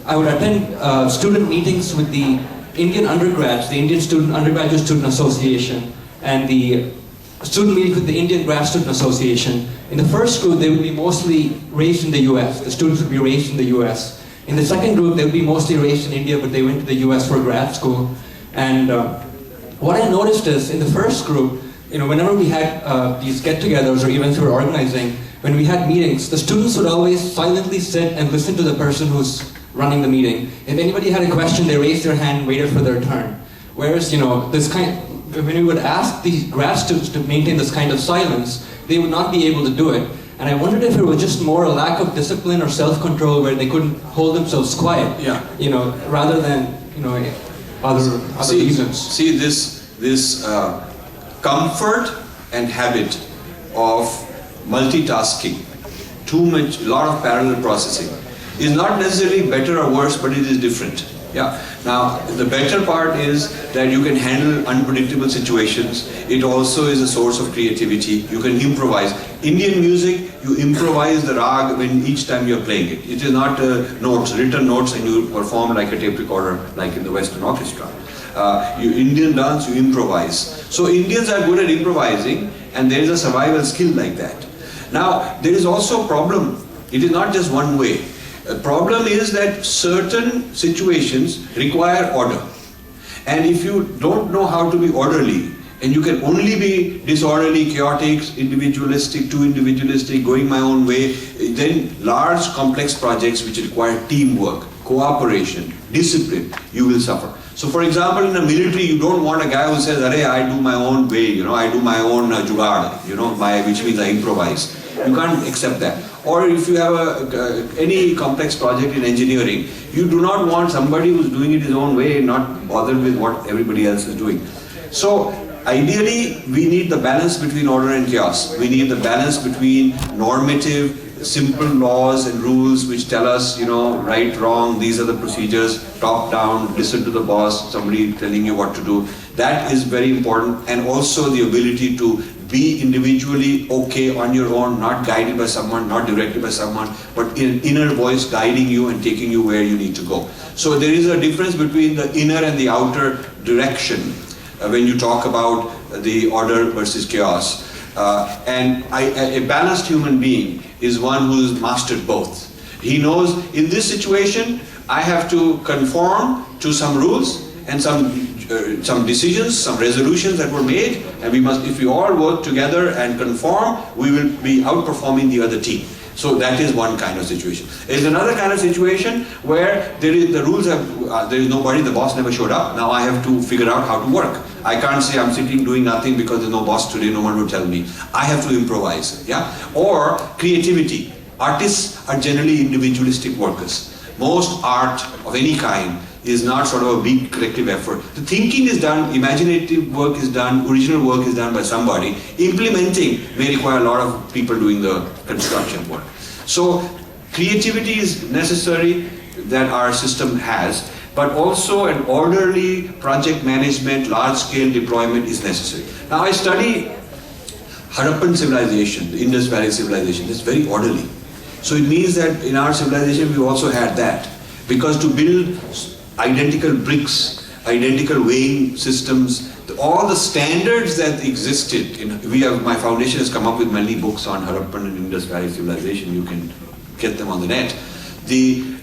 I would attend student meetings with the Indian undergrads, the Indian Undergraduate Student Association, and the student meetings with the Indian Grad Student Association. In the first group, they would be mostly raised in the US. The students would be raised in the US. In the second group, they would be mostly raised in India, but they went to the US for grad school. And what I noticed is, in the first group, whenever we had these get-togethers or events we were organizing, when we had meetings, the students would always silently sit and listen to the person who's running the meeting. If anybody had a question, they raised their hand and waited for their turn. Whereas, when we would ask these grad students to maintain this kind of silence, they would not be able to do it. And I wondered if it was just more a lack of discipline or self-control where they couldn't hold themselves quiet, rather than, other reasons. See this comfort and habit of multitasking, a lot of parallel processing, is not necessarily better or worse, but it is different. Yeah. Now, the better part is that you can handle unpredictable situations. It also is a source of creativity. You can improvise. Indian music, you improvise the rag when each time you're playing it. It is not written notes, and you perform like a tape recorder, like in the Western orchestra. Indian dance, you improvise. So Indians are good at improvising, and there is a survival skill like that. Now, there is also a problem. It is not just one way. The problem is that certain situations require order. And if you don't know how to be orderly, and you can only be disorderly, chaotic, individualistic, too individualistic, going my own way, then large complex projects which require teamwork, cooperation, discipline, you will suffer. So for example, in the military, you don't want a guy who says, "Arey, I do my own way, I do my own jugaad, which means I improvise." You can't accept that. Or if you have any complex project in engineering, you do not want somebody who's doing it his own way and not bothered with what everybody else is doing. So ideally, we need the balance between order and chaos. We need the balance between normative, simple laws and rules which tell us, right, wrong, these are the procedures, top down, listen to the boss, somebody telling you what to do. That is very important. And also the ability to be individually okay on your own, not guided by someone, not directed by someone, but an inner voice guiding you and taking you where you need to go. So there is a difference between the inner and the outer direction when you talk about the order versus chaos. And a balanced human being is one who has mastered both. He knows in this situation, I have to conform to some rules and some decisions, some resolutions that were made, and if we all work together and conform, we will be outperforming the other team. So that is one kind of situation. There is another kind of situation where there is nobody, the boss never showed up. Now I have to figure out how to work. I can't say I'm sitting doing nothing because there's no boss today, no one will tell me. I have to improvise. Yeah? Or creativity. Artists are generally individualistic workers. Most art of any kind is not sort of a big collective effort. The thinking is done, imaginative work is done, original work is done by somebody. Implementing may require a lot of people doing the construction work. So creativity is necessary that our system has. but also an orderly project management, large-scale deployment is necessary. Now I study Harappan civilization, the Indus Valley civilization. It's very orderly. So it means that in our civilization we also had that. Because to build identical bricks, identical weighing systems, all the standards that existed, my foundation has come up with many books on Harappan and Indus Valley civilization. You can get them on the net. The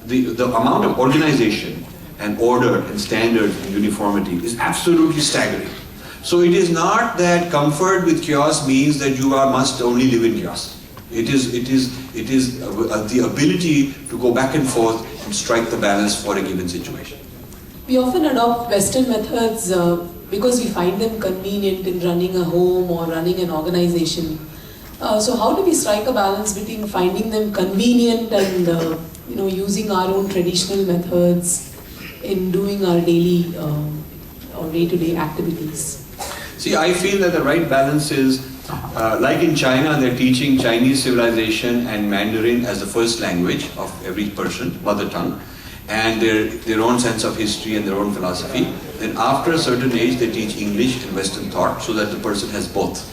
amount of organization and order and standards and uniformity is absolutely staggering. So it is not that comfort with chaos means that you must only live in chaos. It is the ability to go back and forth and strike the balance for a given situation. We often adopt Western methods because we find them convenient in running a home or running an organization. So how do we strike a balance between finding them convenient and using our own traditional methods in doing our daily or day-to-day activities? See, I feel that the right balance is, like in China, they're teaching Chinese civilization and Mandarin as the first language of every person, mother tongue, and their own sense of history and their own philosophy. Then after a certain age, they teach English and Western thought so that the person has both.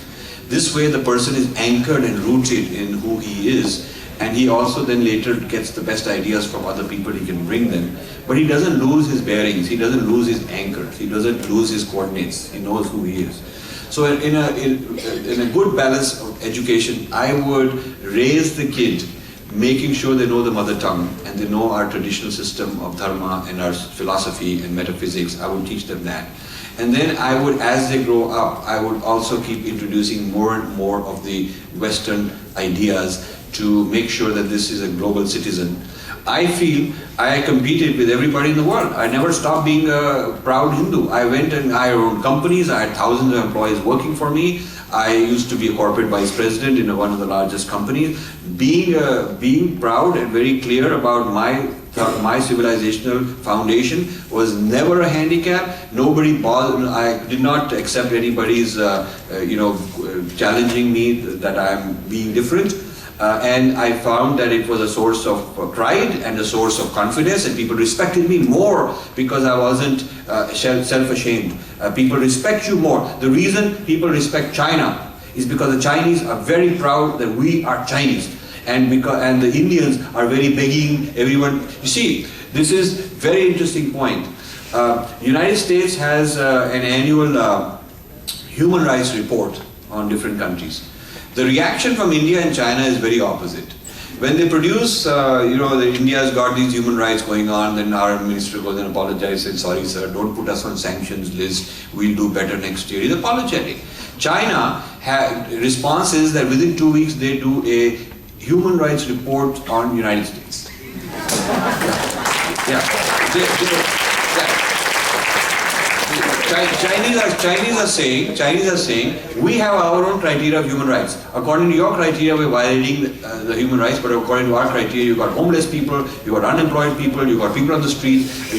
This way the person is anchored and rooted in who he is, and he also then later gets the best ideas from other people, he can bring them. But he doesn't lose his bearings, he doesn't lose his anchors, he doesn't lose his coordinates, he knows who he is. So in a good balance of education, I would raise the kid making sure they know the mother tongue and they know our traditional system of dharma and our philosophy and metaphysics. I would teach them that. And then I would, as they grow up, I would also keep introducing more and more of the Western ideas to make sure that this is a global citizen. I feel I competed with everybody in the world. I never stopped being a proud Hindu. I went and I owned companies. I had thousands of employees working for me. I used to be a corporate vice president in one of the largest companies. Being proud and very clear about my civilizational foundation was never a handicap. Nobody bothered. I did not accept anybody's challenging me that I'm being different. And I found that it was a source of pride and a source of confidence, and people respected me more because I wasn't self-ashamed. People respect you more. The reason people respect China is because the Chinese are very proud that we are Chinese, and the Indians are very begging everyone. You see, this is very interesting point. United States has an annual human rights report on different countries. The reaction from India and China is very opposite. When they produce, India's got these human rights going on, then our minister goes and apologizes and says, sorry sir, don't put us on sanctions list, we'll do better next year. He's apologetic. China response is that within 2 weeks they do a human rights report on United States. Chinese are saying we have our own criteria of human rights. According to your criteria, we're violating the human rights, but according to our criteria, you've got homeless people, you've got unemployed people, you've got people on the street, you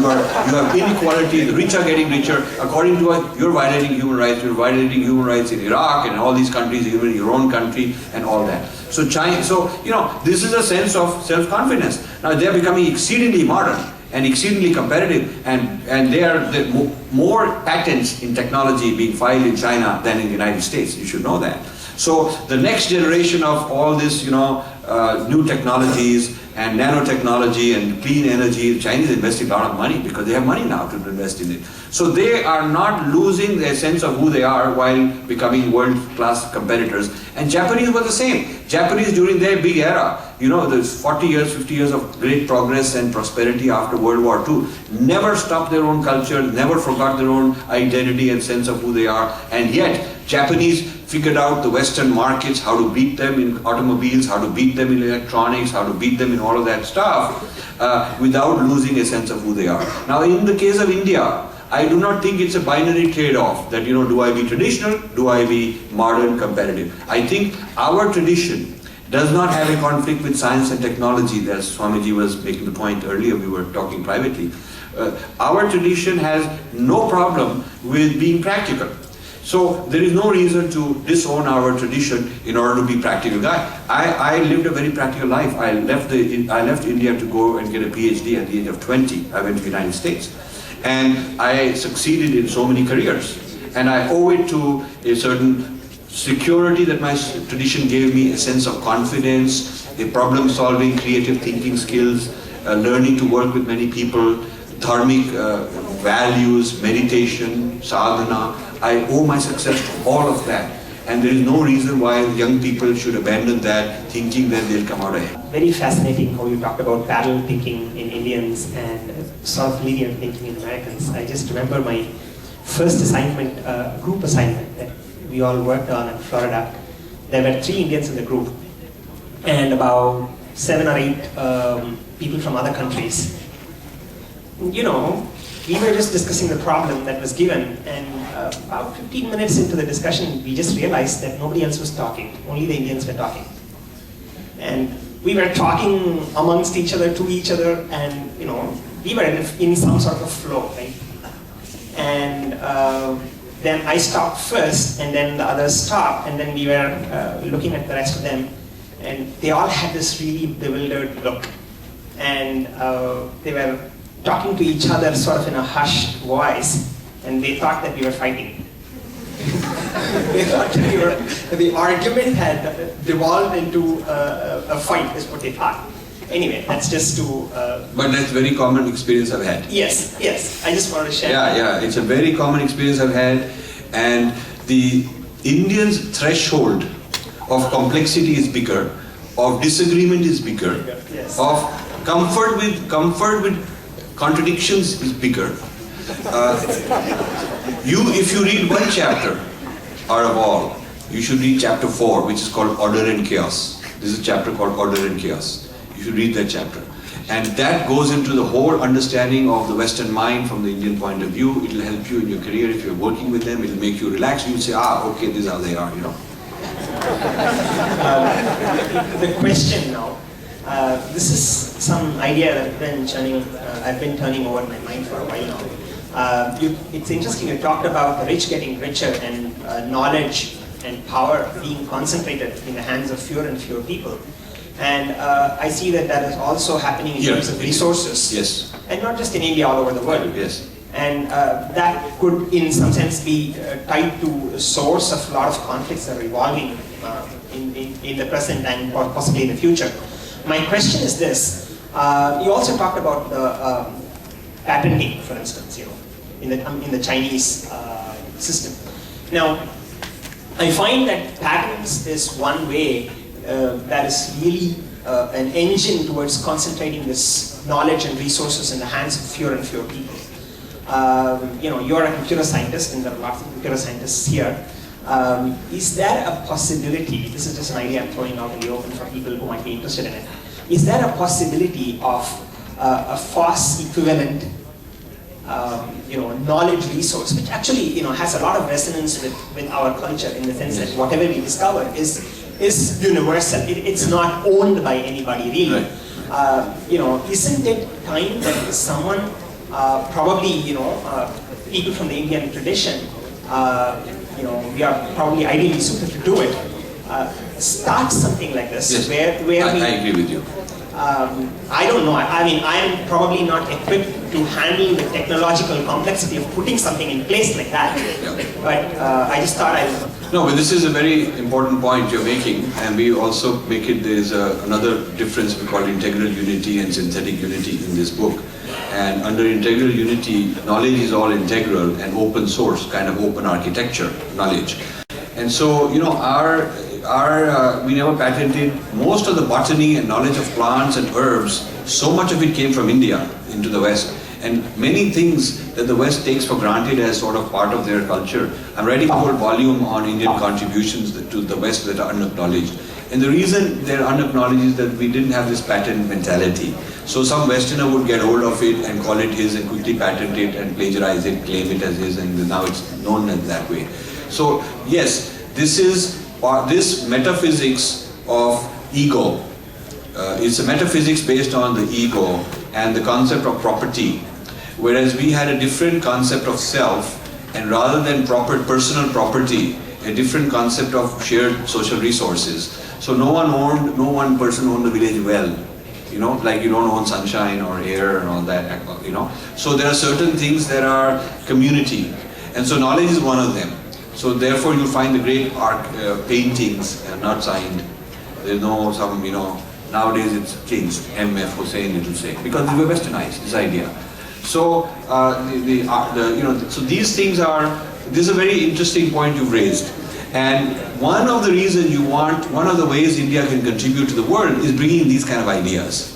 have inequality, the rich are getting richer. According to us, you're violating human rights. You're violating human rights in Iraq and all these countries, even in your own country, and all that. So this is a sense of self-confidence. Now they're becoming exceedingly modern and exceedingly competitive, and there are more patents in technology being filed in China than in the United States. You should know that. So the next generation of all this, new technologies and nanotechnology and clean energy, the Chinese are investing a lot of money because they have money now to invest in it. So they are not losing their sense of who they are while becoming world-class competitors. And Japanese were the same. Japanese during their big era, there's 40 years, 50 years of great progress and prosperity after World War II, never stopped their own culture, never forgot their own identity and sense of who they are. And yet, Japanese figured out the Western markets, how to beat them in automobiles, how to beat them in electronics, how to beat them in all of that stuff, without losing a sense of who they are. Now, in the case of India, I do not think it's a binary trade-off that, do I be traditional, do I be modern, competitive. I think our tradition does not have a conflict with science and technology, as Swamiji was making the point earlier, we were talking privately. Our tradition has no problem with being practical. So there is no reason to disown our tradition in order to be practical guy. I lived a very practical life. I left India to go and get a PhD at the age of 20. I went to the United States. And I succeeded in so many careers. And I owe it to a certain security that my tradition gave me, a sense of confidence, a problem-solving, creative thinking skills, learning to work with many people, dharmic values, meditation, sadhana. I owe my success to all of that. And there is no reason why young people should abandon that, thinking that they'll come out ahead. Very fascinating how you talked about parallel thinking in Indians and sort of linear thinking in Americans. I just remember my first assignment, group assignment that we all worked on in Florida. There were 3 Indians in the group and about 7 or 8 people from other countries. You know, we were just discussing the problem that was given, and about 15 minutes into the discussion, we just realized that nobody else was talking. Only the Indians were talking. And we were talking amongst each other, to each other, and you know, we were in some sort of flow, right? And then I stopped first, and then the others stopped, and then we were looking at the rest of them, and they all had this really bewildered look. And they were talking to each other sort of in a hushed voice, and they thought that we were fighting. They thought that the argument had devolved into a fight, is what they thought. Anyway, that's just to... But that's a very common experience I've had. Yes, I just wanted to share. Yeah, it's a very common experience I've had. And the Indians' threshold of complexity is bigger, of disagreement is bigger, Yes. of comfort with contradictions is bigger. If you read one chapter out of all, you should read chapter 4, which is called Order and Chaos. This is a chapter called Order and Chaos. You should read that chapter. And that goes into the whole understanding of the Western mind from the Indian point of view. It will help you in your career. If you're working with them, it will make you relax. You'll say, okay, this is how they are, you know. The question now, this is some idea that I've been turning over in my mind for a while now. It's interesting, you talked about the rich getting richer and knowledge and power being concentrated in the hands of fewer and fewer people. And I see that is also happening in terms of resources. Yes. And not just in India, all over the world. Yes. And that could, in some sense, be tied to a source of a lot of conflicts that are evolving in the present and possibly in the future. My question is this: you also talked about the patenting, for instance, you know, in the Chinese system. Now, I find that patents is one way that is really an engine towards concentrating this knowledge and resources in the hands of fewer and fewer people. You know, you're a computer scientist, and there are lots of computer scientists here. Is there a possibility, this is just an idea I'm throwing out in the open for people who might be interested in it, is there a possibility of a FOSS equivalent you know, knowledge resource, which actually, you know, has a lot of resonance with our culture in the sense that whatever we discover is universal. It's not owned by anybody really. You know, isn't it time that someone, probably, you know, people from the Indian tradition, you know, we are probably ideally suited to do it, start something like this? Yes. Where I agree with you. I don't know. I mean, I am probably not equipped to handle the technological complexity of putting something in place like that. Yeah. But I just thought No, but this is a very important point you're making, and we also make it, there's another difference we call integral unity and synthetic unity in this book. And under integral unity, knowledge is all integral and open source, kind of open architecture knowledge. And so, you know, we never patented most of the botany and knowledge of plants and herbs. So much of it came from India into the West. And many things that the West takes for granted as sort of part of their culture. I'm writing a whole volume on Indian contributions to the West that are unacknowledged. And the reason they're unacknowledged is that we didn't have this patent mentality. So some Westerner would get hold of it and call it his and quickly patent it and plagiarize it, claim it as his, and now it's known as that way. So yes, this metaphysics of ego. It's a metaphysics based on the ego and the concept of property. Whereas we had a different concept of self And rather than proper personal property, a different concept of shared social resources. So no one person owned the village well. You know, like you don't own sunshine or air and all that, you know. So there are certain things that are community. And so knowledge is one of them. So therefore you'll find the great art paintings not signed. There's no some, you know, nowadays it's changed, MF Hussein it will say, because we were westernized, this idea. So so these things are, this is a very interesting point you've raised. And one of the reasons one of the ways India can contribute to the world is bringing these kind of ideas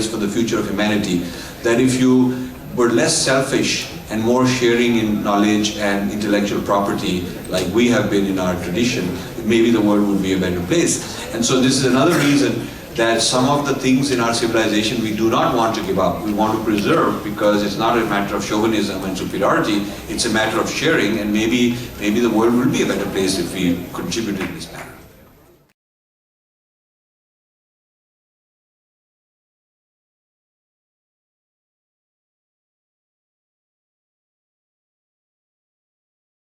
for the future of humanity. That if you were less selfish and more sharing in knowledge and intellectual property, like we have been in our tradition, maybe the world would be a better place. And so this is another reason that some of the things in our civilization we do not want to give up, we want to preserve, because it's not a matter of chauvinism and superiority, it's a matter of sharing, and maybe the world will be a better place if we contribute in this manner.